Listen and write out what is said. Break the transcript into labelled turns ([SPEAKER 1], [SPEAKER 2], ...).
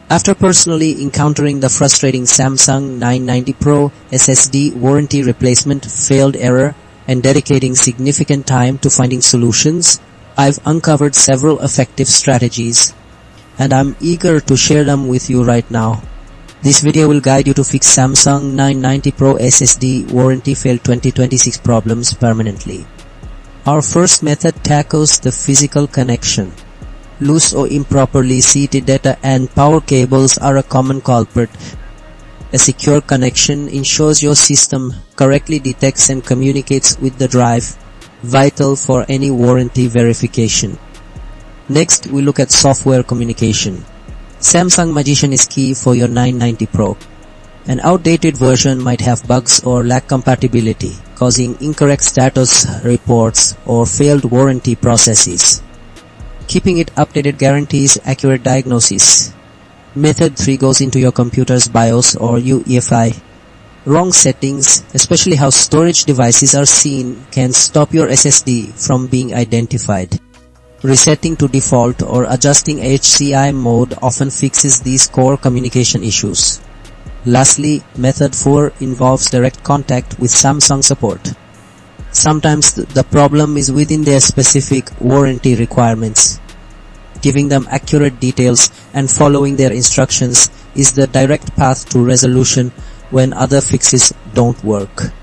[SPEAKER 1] After personally encountering the frustrating Samsung 990 Pro SSD warranty replacement failed error and dedicating significant time to finding solutions, I've uncovered several effective strategies, and I'm eager to share them with you right now. This video will guide you to fix Samsung 990 Pro SSD warranty failed 2026 problems permanently. Our first method tackles the physical connection. Loose or improperly seated data and power cables are a common culprit. A secure connection ensures your system correctly detects and communicates with the drive, vital for any warranty verification. Next, we look at software communication. Samsung Magician is key for your 990 Pro. An outdated version might have bugs or lack compatibility, causing incorrect status reports or failed warranty processes. Keeping it updated guarantees accurate diagnosis. Method 3 goes into your computer's BIOS or UEFI. Wrong settings, especially how storage devices are seen, can stop your SSD from being identified. Resetting to default or adjusting HCI mode often fixes these core communication issues. Lastly, method 4 involves direct contact with Samsung support. Sometimes the problem is within their specific warranty requirements. Giving them accurate details and following their instructions is the direct path to resolution when other fixes don't work.